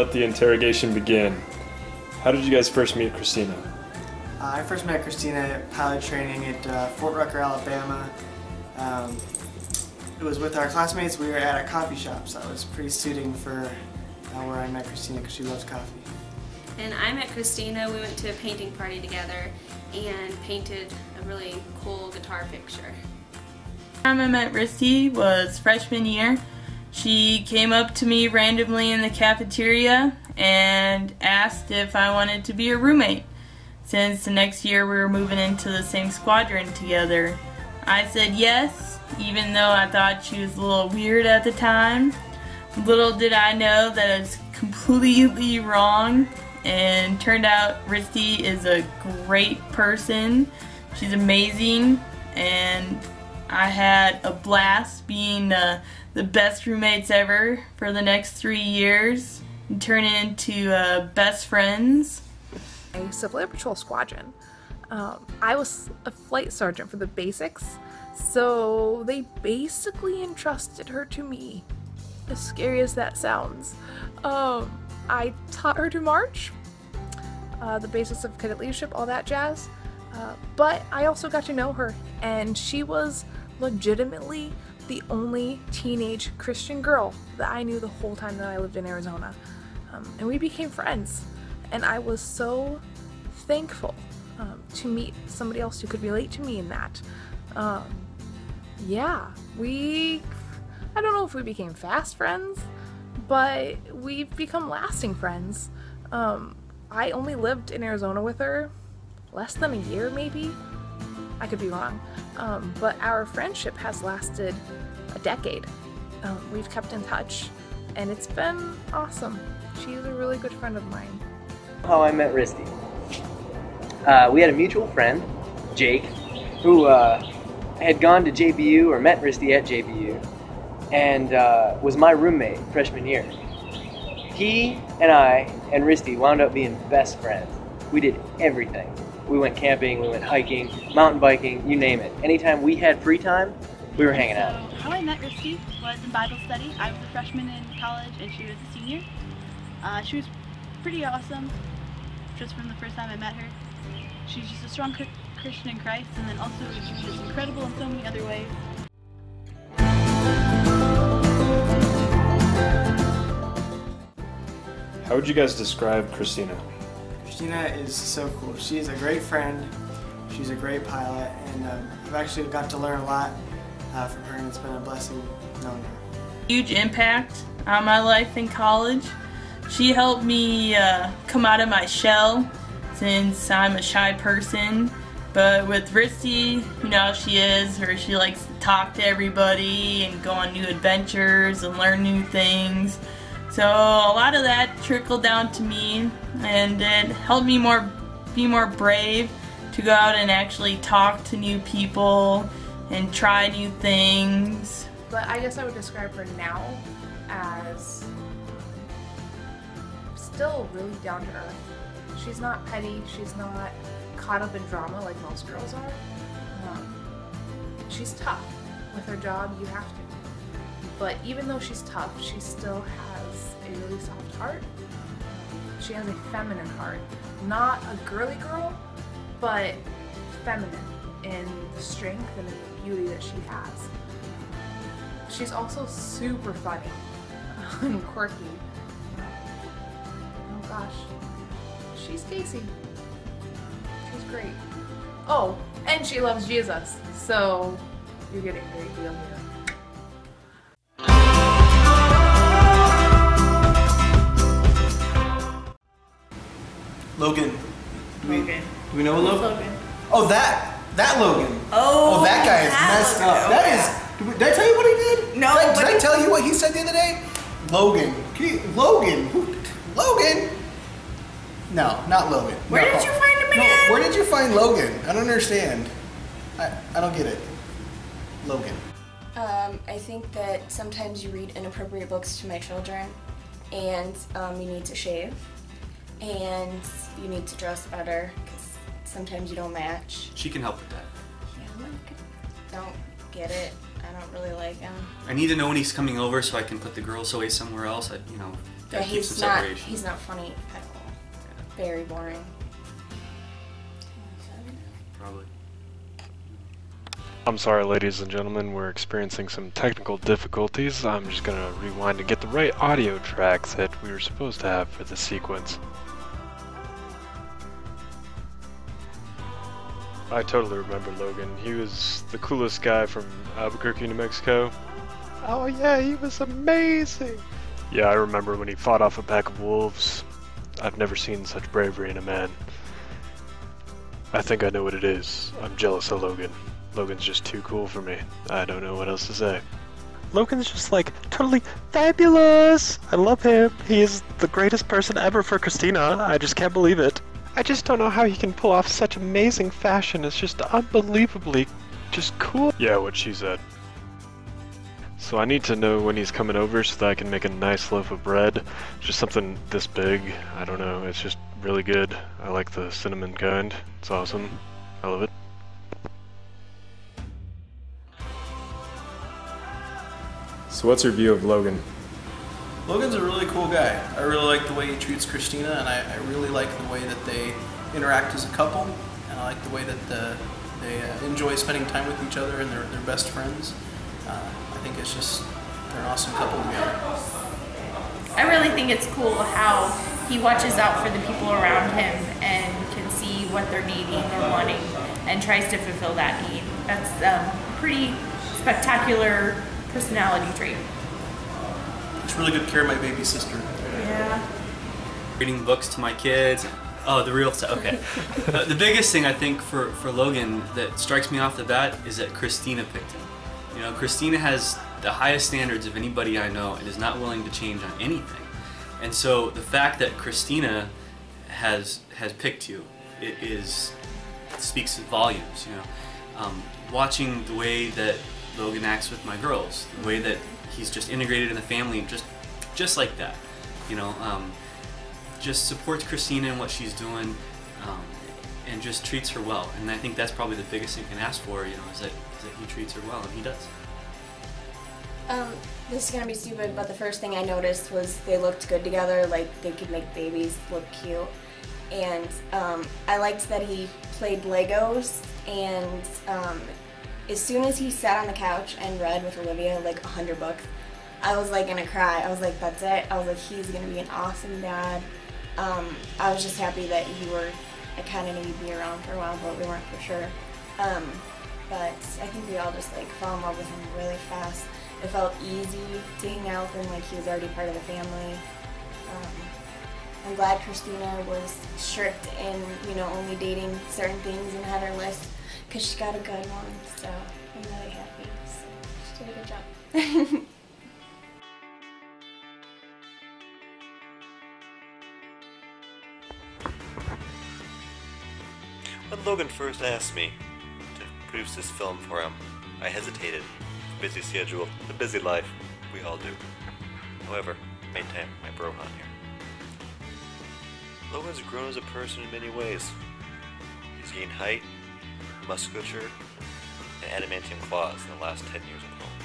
let the interrogation begin. How did you guys first meet Christina? I first met Christina at pilot training at Fort Rucker, Alabama. It was with our classmates. We were at a coffee shop, so it was pretty suiting for where I met Christina because she loves coffee. And I met Christina. We went to a painting party together and painted a really cool guitar picture. The time I met Risty was freshman year. She came up to me randomly in the cafeteria and asked if I wanted to be her roommate, since the next year we were moving into the same squadron together. I said yes, even though I thought she was a little weird at the time. Little did I know that I was completely wrong, and turned out Risty is a great person. She's amazing, and I had a blast being the best roommates ever for the next 3 years and turned into best friends. A Civil Air Patrol squadron. I was a flight sergeant for the basics, so they basically entrusted her to me. As scary as that sounds. I taught her to march, the basics of cadet leadership, all that jazz, but I also got to know her, and she was legitimately the only teenage Christian girl that I knew the whole time that I lived in Arizona. And we became friends, and I was so thankful to meet somebody else who could relate to me in that. Yeah, I don't know if we became fast friends, but we've become lasting friends. I only lived in Arizona with her less than a year, maybe. I could be wrong. But our friendship has lasted a decade. We've kept in touch, and it's been awesome. She's a really good friend of mine. How I met Risty. We had a mutual friend, Jake, who had gone to JBU or met Risty at JBU, and was my roommate freshman year. He and I and Risty wound up being best friends. We did everything. We went camping, we went hiking, mountain biking, you name it. Anytime we had free time, we were hanging out. So how I met Risty was in Bible study. I was a freshman in college and she was a senior. She was pretty awesome just from the first time I met her. She's just a strong Christian in Christ, and then also she's just incredible in so many other ways. How would you guys describe Christina? Christina is so cool. She's a great friend, she's a great pilot, and I've actually got to learn a lot from her, and it's been a blessing knowing her. Huge impact on my life in college. She helped me come out of my shell, since I'm a shy person. But with Risty, you know how she is, where she likes to talk to everybody and go on new adventures and learn new things. So a lot of that trickled down to me, and it helped me be more brave to go out and actually talk to new people and try new things. But I guess I would describe her now as still really down to earth. She's not petty, she's not caught up in drama like most girls are. She's tough. With her job, you have to. But even though she's tough, she still has a really soft heart. She has a feminine heart. Not a girly girl, but feminine in the strength and the beauty that she has. She's also super funny and quirky. Oh gosh. She's Casey. She's great. Oh, and she loves Jesus, so you're getting a great deal here. Logan. Logan. Do we know Logan? Logan. Oh, that Logan. Oh, that guy is messed up. That is. Did I tell you what he did? No. Did I tell you what he said the other day? Logan. Logan. Logan. No, not Logan. Where did you find him again? No, where did you find Logan? I don't understand. I don't get it. Logan. I think that sometimes you read inappropriate books to my children, and you need to shave, and you need to dress better, because sometimes you don't match. She can help with that. Yeah, don't get it. I don't really like him. I need to know when he's coming over so I can put the girls away somewhere else. Yeah, keep some separation. He's not funny at all. Very boring. Probably. I'm sorry, ladies and gentlemen, we're experiencing some technical difficulties. I'm just gonna rewind to get the right audio tracks that we were supposed to have for this sequence. I totally remember Logan. He was the coolest guy from Albuquerque, New Mexico. Oh yeah, he was amazing! Yeah, I remember when he fought off a pack of wolves. I've never seen such bravery in a man. I think I know what it is. I'm jealous of Logan. Logan's just too cool for me. I don't know what else to say. Logan's just like totally fabulous! I love him. He is the greatest person ever for Christina. I just can't believe it. I just don't know how he can pull off such amazing fashion. It's just unbelievably just cool. Yeah, what she said. So I need to know when he's coming over so that I can make a nice loaf of bread. Just something this big. I don't know. It's just really good. I like the cinnamon kind. It's awesome. I love it. So what's your view of Logan? Logan's a really cool guy. I really like the way he treats Christina, and I really like the way that they interact as a couple, and I like the way that they enjoy spending time with each other and they're best friends. I think it's just, they're an awesome couple together. I really think it's cool how he watches out for the people around him and can see what they're needing or wanting and tries to fulfill that need. That's a pretty spectacular personality trait. It's really good care of my baby sister. Yeah. Reading books to my kids. Oh, the real stuff. Okay. The biggest thing I think for Logan that strikes me off the bat is that Christina picked him. You know, Christina has the highest standards of anybody I know and is not willing to change on anything. And so the fact that Christina has picked you, it speaks volumes. You know, watching the way that Logan acts with my girls, the way that he's just integrated in the family, just like that. You know, just supports Christina and what she's doing, and just treats her well. And I think that's probably the biggest thing you can ask for. You know, is that he treats her well, and he does. This is gonna be stupid, but the first thing I noticed was they looked good together. Like they could make babies look cute, and I liked that he played Legos. And as soon as he sat on the couch and read with Olivia like 100 books, I was like gonna cry. I was like, that's it. I was like, he's gonna be an awesome dad. I was just happy that I kind of knew he'd be around for a while, but we weren't for sure. But I think we all just like fell in love with him really fast. It felt easy to hang out with him, like he was already part of the family. I'm glad Christina was strict in, you know, only dating certain things and had her list, because she got a good one, so I'm really happy. So she did a good job. When Logan first asked me to produce this film for him, I hesitated. Busy schedule, the busy life, we all do. However, I made time for my bro hunt here. Logan's grown as a person in many ways. He's gained height, musculature, and adamantium claws in the last 10 years at home.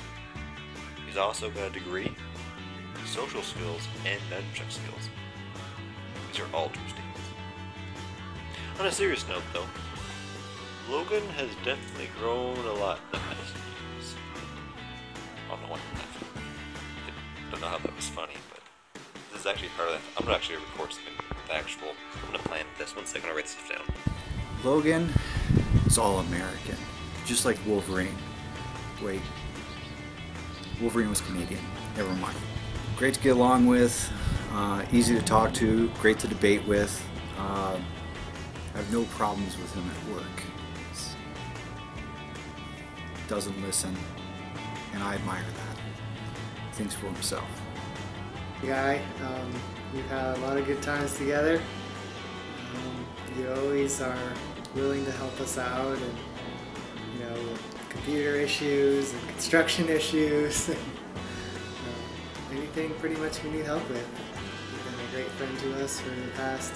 He's also got a degree, social skills, and nunchuck skills. These are all true statements. On a serious note, though, Logan has definitely grown a lot in the past years. I don't know what I'm laughing. I don't know how that was funny, but this is actually part of that. I'm gonna actually record something with actual. I'm gonna plan this. 1 second, I'll write stuff down. Logan is all American, just like Wolverine. Wait, Wolverine was Canadian. Never mind. Great to get along with, easy to talk to, great to debate with. I have no problems with him at work. Doesn't listen, and I admire that. Thinks for himself. Guy, we've had a lot of good times together. You always are willing to help us out, and you know, with computer issues and construction issues. Anything pretty much we need help with. You've been a great friend to us for the past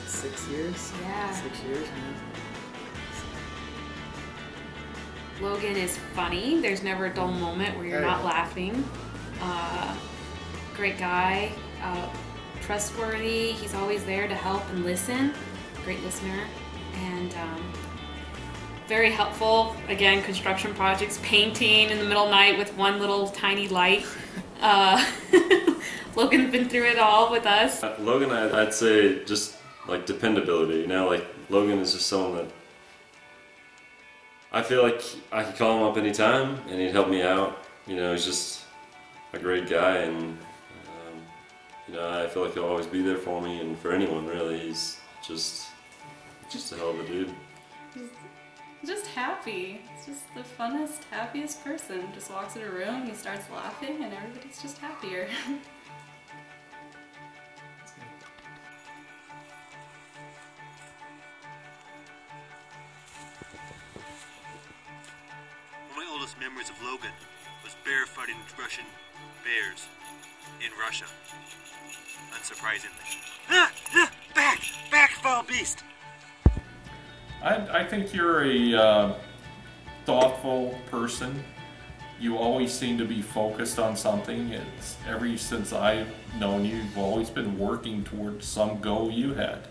6 years? Yeah. 6 years, Logan is funny. There's never a dull moment where you're not laughing. Great guy, trustworthy. He's always there to help and listen. Great listener, and very helpful. Again, construction projects, painting in the middle of the night with one little tiny light. Logan's been through it all with us. Logan, I'd say just like dependability. You know, like Logan is just someone that I feel like I could call him up anytime and he'd help me out. You know, he's just a great guy, and you know, I feel like he'll always be there for me and for anyone really. He's just a hell of a dude. Just happy. It's just the funnest, happiest person. Just walks in a room, he starts laughing, and everybody's just happier. One of my oldest memories of Logan was bear fighting Russian bears in Russia. Unsurprisingly. Back, foul beast! I think you're a thoughtful person. You always seem to be focused on something. It's since I've known you, you've always been working towards some goal you had.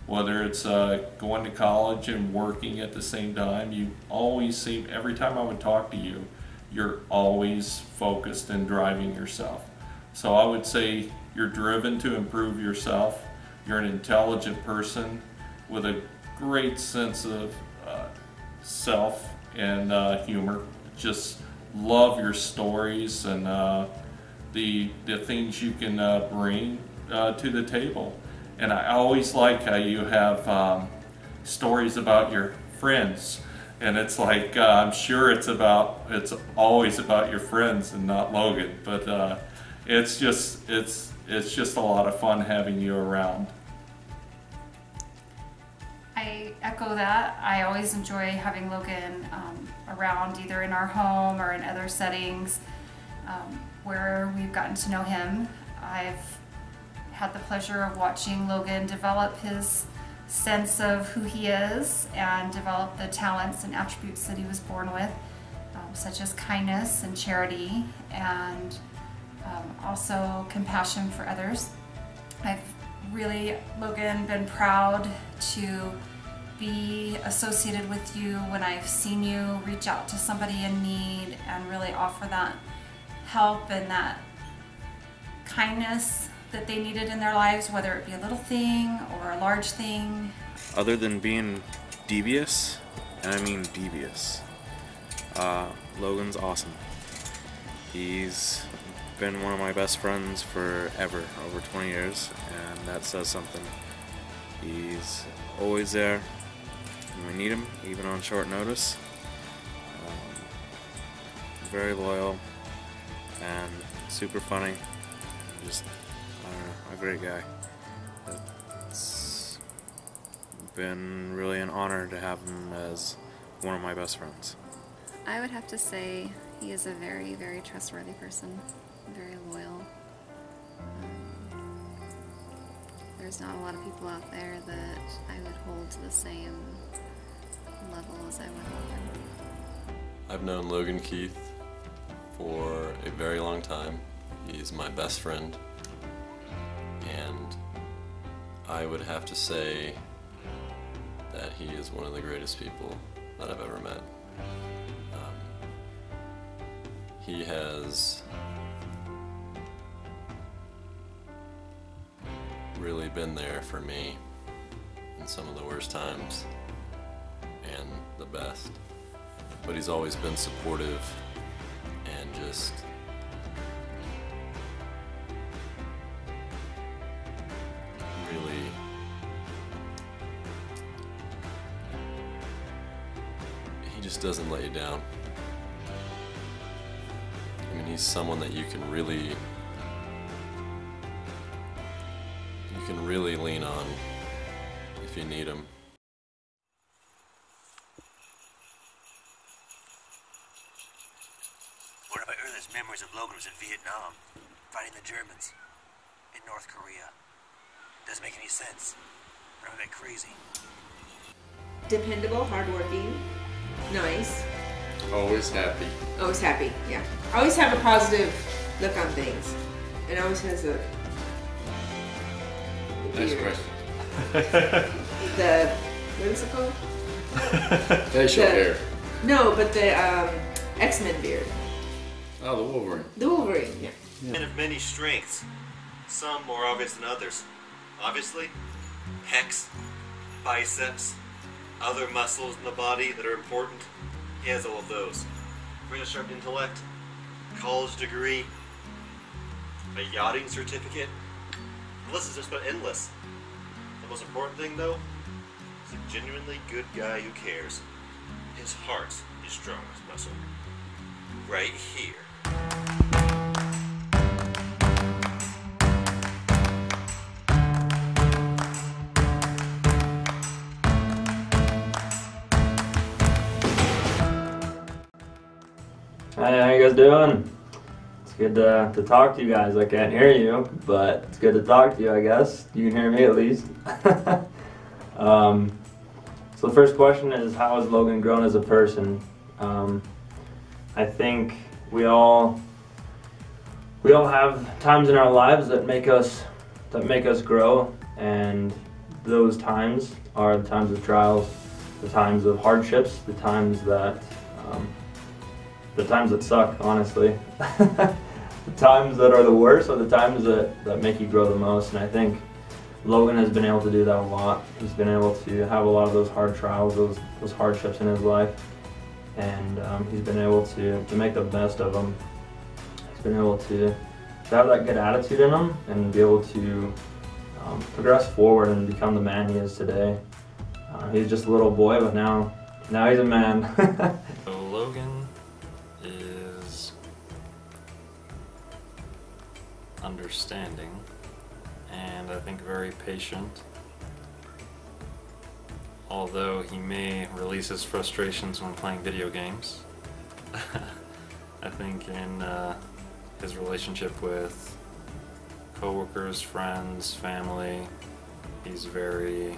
Whether it's going to college and working at the same time, you always seem, every time I would talk to you, you're always focused and driving yourself. So I would say you're driven to improve yourself. You're an intelligent person with a great sense of self and humor. Just love your stories and the things you can bring to the table. And I always like how you have stories about your friends, and it's like I'm sure it's always about your friends and not Logan, but it's just a lot of fun having you around. I echo that. I always enjoy having Logan around, either in our home or in other settings where we've gotten to know him. I've had the pleasure of watching Logan develop his sense of who he is and develop the talents and attributes that he was born with, such as kindness and charity, and also compassion for others. I've really, Logan, been proud to be associated with you when I've seen you reach out to somebody in need and really offer that help and that kindness that they needed in their lives, whether it be a little thing or a large thing. Other than being devious, and I mean devious, Logan's awesome. He's been one of my best friends forever, over 20 years, and that says something. He's always there when we need him, even on short notice. Very loyal and super funny. Just, I don't know, a great guy. It's been really an honor to have him as one of my best friends. I would have to say he is a very, very trustworthy person, very loyal. There's not a lot of people out there that I would hold to the same level as I would hold him. I've known Logan Keith for a very long time. He's my best friend, and I would have to say that he is one of the greatest people that I've ever met. He has really been there for me in some of the worst times and the best, but he's always been supportive and just really he just doesn't let you down. I mean, he's someone that you can really lean on if you need him. One of my earliest memories of Logan was in Vietnam, fighting the Germans in North Korea. Doesn't make any sense. Drove me crazy. Dependable, hardworking, nice, Always happy. Always happy, yeah. Always have a positive look on things. And always has a Nice beard. question. The, what is it called? Facial hair. No, but the X-Men beard. Oh, the Wolverine. The Wolverine, yeah. Men of many strengths, some more obvious than others. Obviously, pecs, biceps, other muscles in the body that are important. He has all of those. Very sharp intellect, college degree, a yachting certificate. The list is just about endless. The most important thing, though, is a genuinely good guy who cares. His heart's his strongest muscle. Right here. Hey, how you guys doing? It's good to talk to you guys. I can't hear you, but it's good to talk to you, I guess. You can hear me at least. So the first question is, how has Logan grown as a person? I think we all have times in our lives that make us grow, and those times are the times of trials, the times of hardships, the times that suck, honestly. The times that are the worst are the times that make you grow the most, and I think Logan has been able to do that a lot. He's been able to have a lot of those hard trials, those hardships in his life, and he's been able to make the best of them. He's been able to have that good attitude in him and be able to progress forward and become the man he is today. He's just a little boy, but now he's a man. So Logan is understanding and I think very patient. Although he may release his frustrations when playing video games. I think in his relationship with coworkers, friends, family, he's very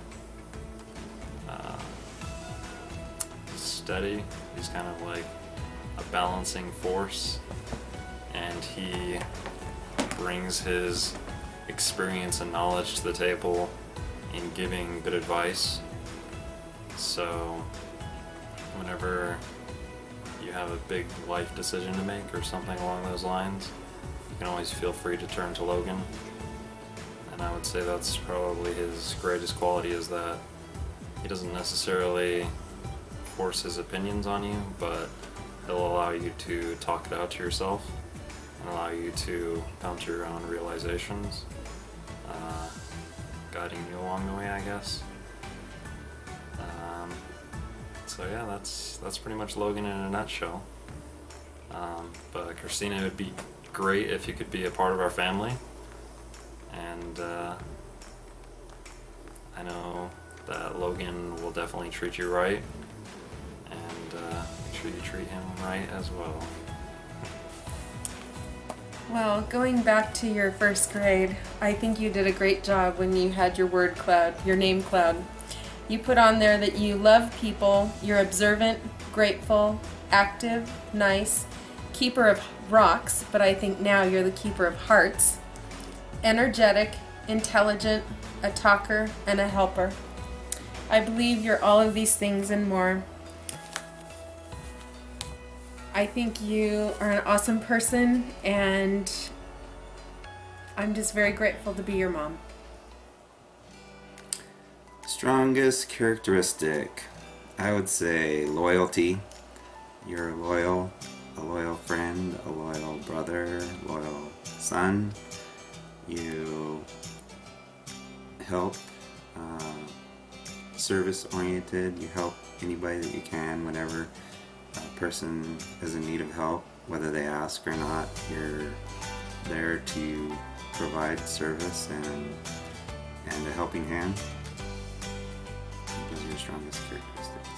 steady. He's kind of like a balancing force, and he brings his experience and knowledge to the table in giving good advice. So whenever you have a big life decision to make or something along those lines, you can always feel free to turn to Logan. And I would say that's probably his greatest quality, is that he doesn't necessarily force his opinions on you, but he'll allow you to talk it out to yourself and allow you to come to your own realizations, guiding you along the way, I guess. So yeah, that's pretty much Logan in a nutshell. But Christina, it would be great if you could be a part of our family, and I know that Logan will definitely treat you right, and make sure you treat him right as well. Well, going back to your first grade, I think you did a great job when you had your word cloud, your name cloud. You put on there that you love people, you're observant, grateful, active, nice, keeper of rocks, but I think now you're the keeper of hearts, energetic, intelligent, a talker, and a helper. I believe you're all of these things and more. I think you are an awesome person, and I'm just very grateful to be your mom. Strongest characteristic, I would say loyalty. You're loyal, a loyal friend, a loyal brother, loyal son. You help, service-oriented. You help anybody that you can whenever a person is in need of help, whether they ask or not. You're there to provide service and a helping hand. Those are your strongest characteristics.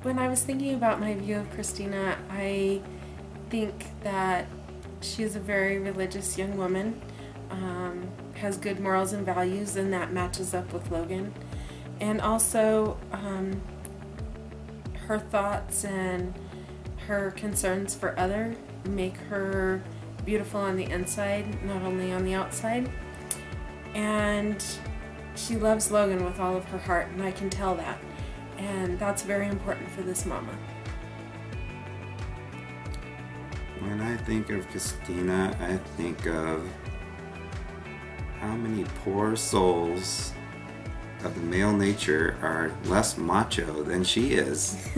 When I was thinking about my view of Christina, I think that she is a very religious young woman. has good morals and values, and that matches up with Logan. And also her thoughts and her concerns for others make her beautiful on the inside, not only on the outside. And she loves Logan with all of her heart, and I can tell that. And that's very important for this mama. When I think of Christina, I think of how many poor souls of the male nature are less macho than she is.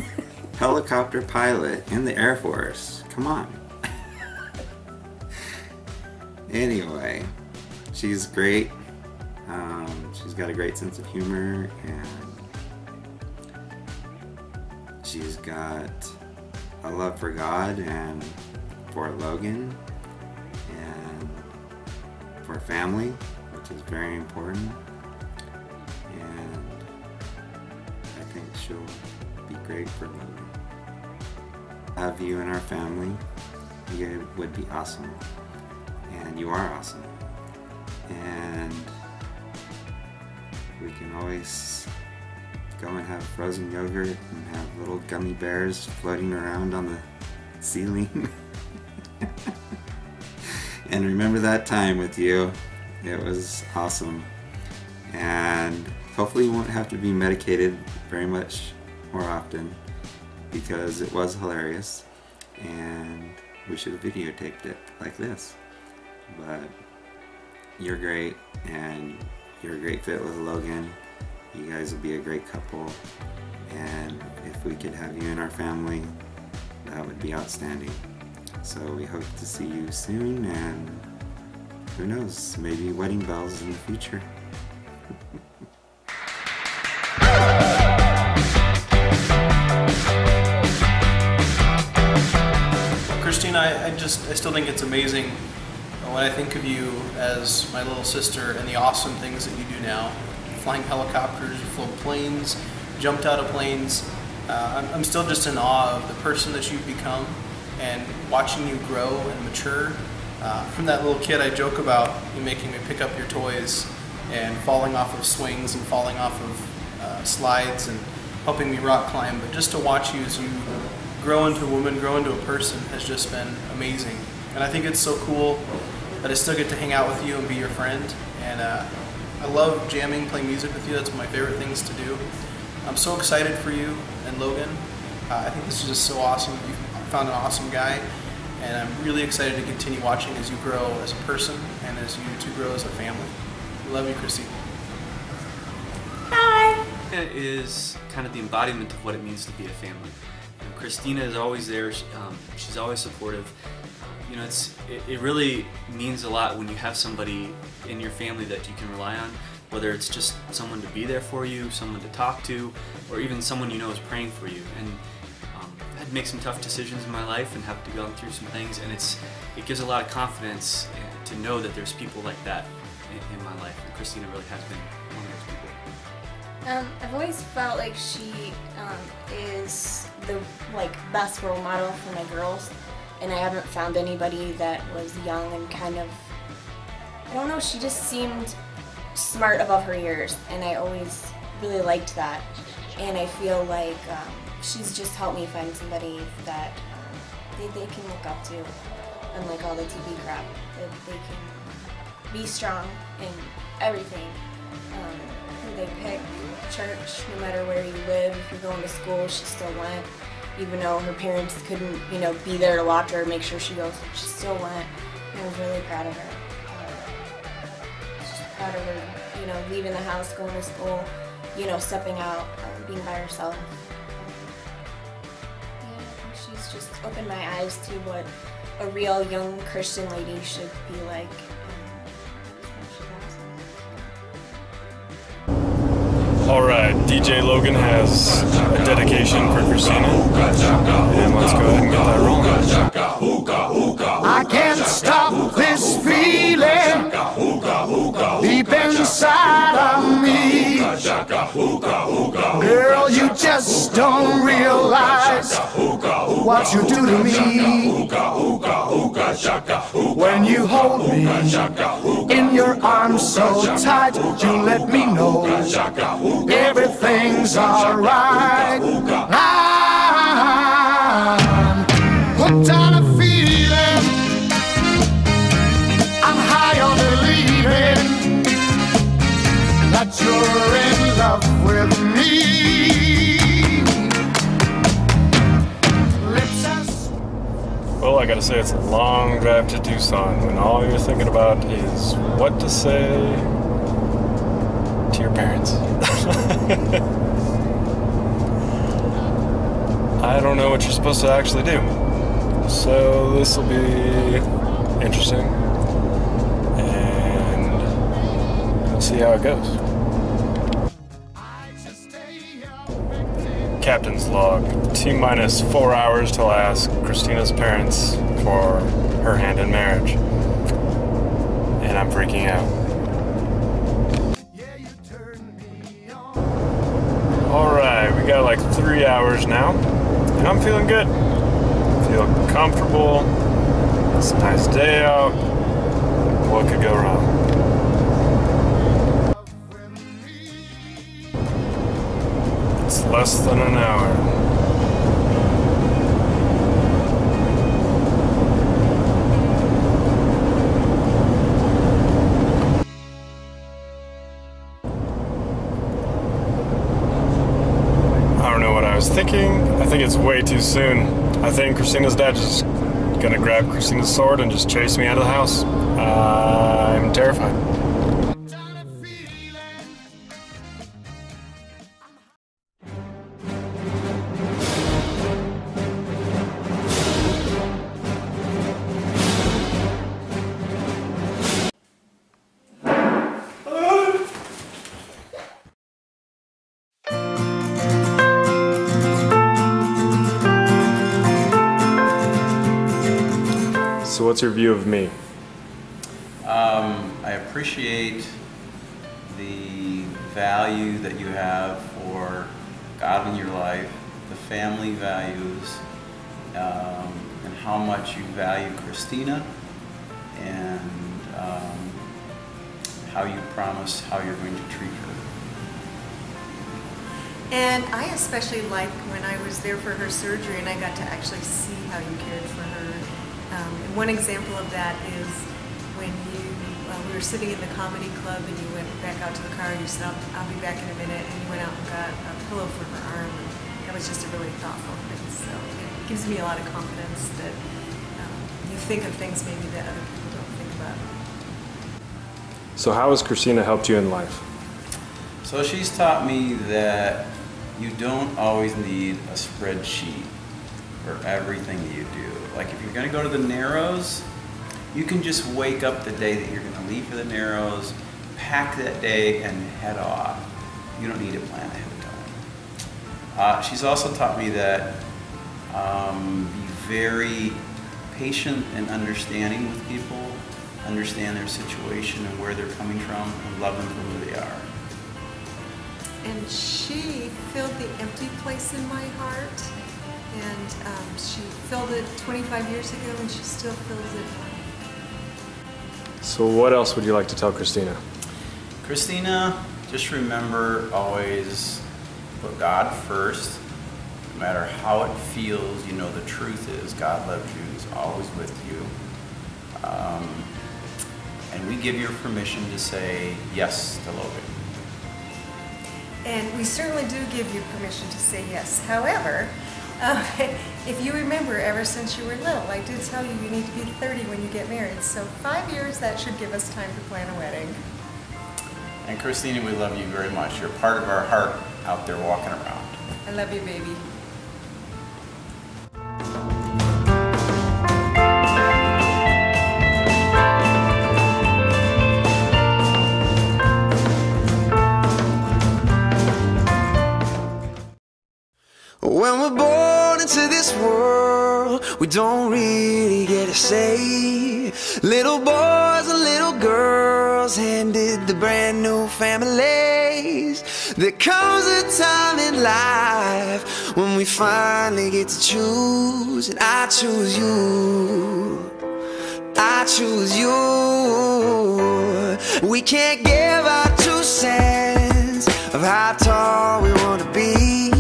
Helicopter pilot in the Air Force. Come on. Anyway, she's great. She's got a great sense of humor, and she's got a love for God and for Logan and for family, which is very important. And I think she'll be great for Logan. Have you in our family, you would be awesome. And you are awesome. And we can always go and have frozen yogurt and have little gummy bears floating around on the ceiling. And remember that time with you. It was awesome. And hopefully you won't have to be medicated very much more often, because it was hilarious and we should have videotaped it like this. But you're great, and you're a great fit with Logan. You guys will be a great couple, and if we could have you in our family, that would be outstanding. So we hope to see you soon, and who knows, maybe wedding bells in the future. Christina, I still think it's amazing when I think of you as my little sister and the awesome things that you do now. Flying helicopters, you flew planes, jumped out of planes. I'm still just in awe of the person that you've become and watching you grow and mature. From that little kid, I joke about you making me pick up your toys and falling off of swings and falling off of slides and helping me rock climb. But just to watch you as you grow into a woman, grow into a person has just been amazing. And I think it's so cool that I still get to hang out with you and be your friend. And I love jamming, playing music with you. That's one of my favorite things to do. I'm so excited for you and Logan. I think this is just so awesome. You've found an awesome guy. And I'm really excited to continue watching as you grow as a person and as you two grow as a family. We love you, Christine. Hi! Is kind of the embodiment of what it means to be a family. You know, Christina is always there. She's always supportive. You know, it really means a lot when you have somebody in your family that you can rely on, whether it's just someone to be there for you, someone to talk to, or even someone you know is praying for you. And I had to make some tough decisions in my life and have to go through some things, and it gives a lot of confidence to know that there's people like that in my life. And Christina really has been one of those people. I've always felt like she is the best role model for my girls. And I haven't found anybody that was young and kind of, I don't know, she just seemed smart above her years, and I always really liked that. And I feel like she's just helped me find somebody that they can look up to, unlike all the TV crap, that they can be strong in everything. Who they pick, church, no matter where you live, if you're going to school, she still went. Even though her parents couldn't, be there to watch her, make sure she goes, she still went. And I was really proud of her. Just proud of her, leaving the house, going to school, stepping out, being by herself. Yeah, I think she's just opened my eyes to what a real young Christian lady should be like. Alright, DJ Logan has a dedication for Christina, and let's go ahead and get that rolling. I can't stop this feeling deep inside of me. Girl, you just don't realize what you do to me. When you hold me in your arms so tight, you let me know everything's alright. I'm hooked on a feeling, I'm high on believing that you're in love with me. Well, I gotta say, it's a long drive to Tucson when all you're thinking about is what to say to your parents. I don't know what you're supposed to actually do. So this will be interesting. And we'll see how it goes. Captain's log. T-minus 4 hours till I ask Christina's parents for her hand in marriage. And I'm freaking out. Alright, we got like 3 hours now. And I'm feeling good. Feel comfortable. It's a nice day out. What could go wrong? It's less than an hour. I don't know what I was thinking. I think it's way too soon. I think Christina's dad is gonna grab Christina's sword and just chase me out of the house. I'm terrified. So what's your view of me? I appreciate the value that you have for God in your life, the family values, and how much you value Christina, and how you promise how you're going to treat her. And I especially liked when I was there for her surgery and I got to actually see how you cared for her. And one example of that is when we were sitting in the comedy club and you went back out to the car and you said, I'll be back in a minute, and you went out and got a pillow for her arm. And that was just a really thoughtful thing. So it gives me a lot of confidence that you think of things maybe that other people don't think about. So how has Christina helped you in life? So she's taught me that you don't always need a spreadsheet for everything you do. Like if you're going to go to the Narrows, you can just wake up the day that you're going to leave for the Narrows, pack that day, and head off. You don't need a plan ahead of time. She's also taught me that be very patient and understanding with people, understand their situation and where they're coming from, and love them for who they are. And she filled the empty place in my heart, and she filled it 25 years ago, and she still fills it now. So what else would you like to tell Christina? Christina, just remember always put God first. No matter how it feels, you know the truth is God loves you, He's always with you. And we give you permission to say yes to Logan. And we certainly do give you permission to say yes. However, if you remember, ever since you were little, I did tell you you need to be 30 when you get married. So 5 years, that should give us time to plan a wedding. And Christina, we love you very much. You're part of our heart out there walking around. I love you, baby. When we're born into this world, we don't really get a say. Little boys and little girls handed the brand new families. There comes a time in life when we finally get to choose, and I choose you. I choose you. We can't give our 2 cents of how tall we want to be.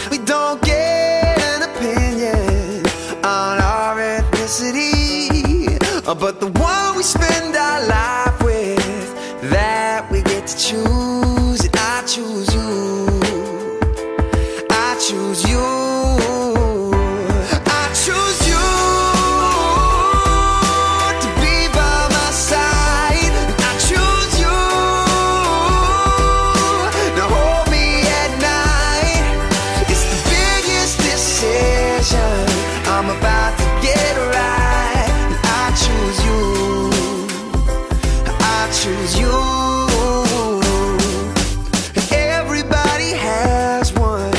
We don't get an opinion on our ethnicity, but the one we spend our life with, that we get to choose. And I choose you. I choose you. I choose you to be by my side. I choose you. Now hold me at night. It's the biggest decision I'm about to get right. I choose you. I choose you. Everybody has one,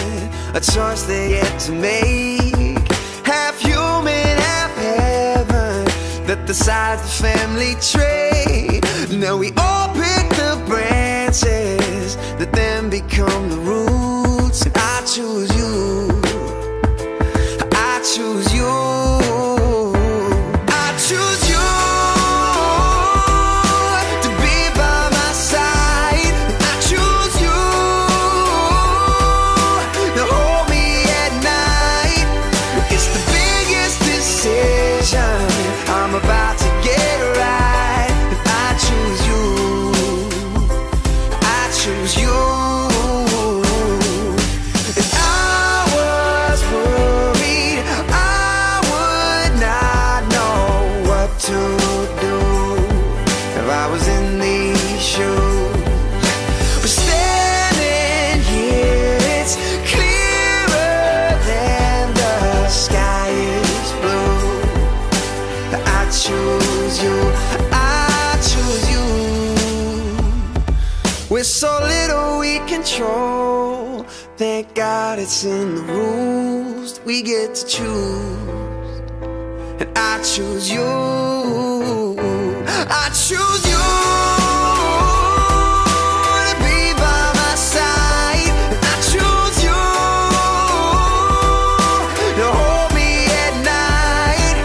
a choice they get to make. Half human, half heaven, that decides the family trait. Now we all pick the branches that then become the roots. And I choose you. I choose you. I choose you to be by my side. I choose you. Now hold me at night. It's the biggest decision I'm about to get right. I choose you. I choose you. And I was worried I would not know what to do if I was in these shoes. But standing here, it's clearer than the sky is blue. I choose you. I choose you. With so little we control, thank God it's in the rules that we get to choose. And I choose you. I choose you to be by my side. I choose you. Now hold me at night.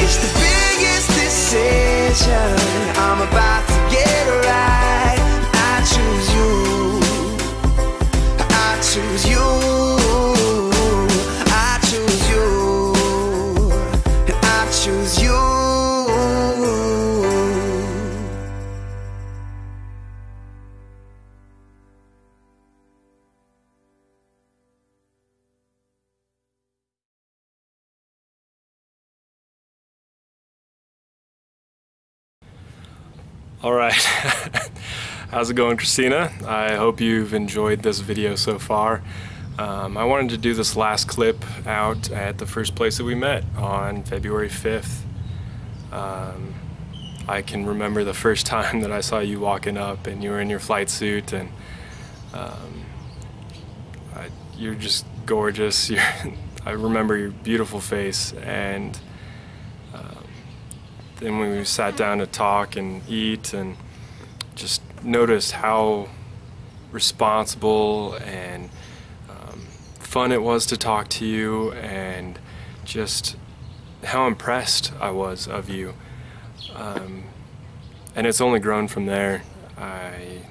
It's the biggest decision I'm about to get right. I choose you. I choose you. I choose you. And I choose you. All right. How's it going, Christina? I hope you've enjoyed this video so far. I wanted to do this last clip out at the first place that we met on February 5th. I can remember the first time that I saw you walking up and you were in your flight suit, and you're just gorgeous. I remember your beautiful face, and then when we sat down to talk and eat, and just noticed how responsible and fun it was to talk to you, and just how impressed I was of you. And it's only grown from there. I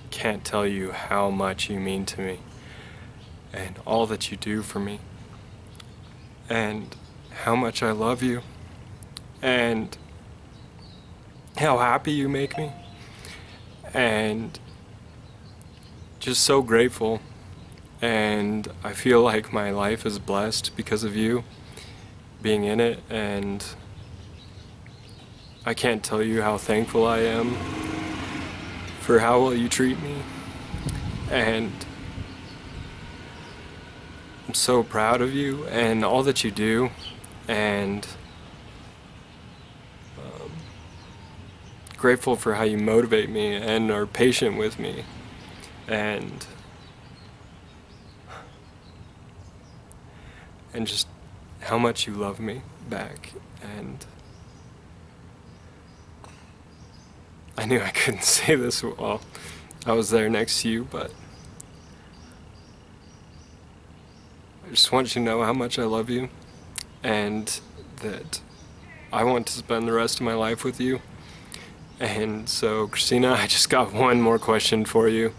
can't tell you how much you mean to me, and all that you do for me, and how much I love you, and how happy you make me, and just so grateful. And I feel like my life is blessed because of you being in it, and I can't tell you how thankful I am for how well you treat me, and I'm so proud of you and all that you do, and grateful for how you motivate me and are patient with me, and just how much you love me back. And I knew I couldn't say this while I was there next to you, but I just want you to know how much I love you, and that I want to spend the rest of my life with you. And so, Christina, I just got one more question for you.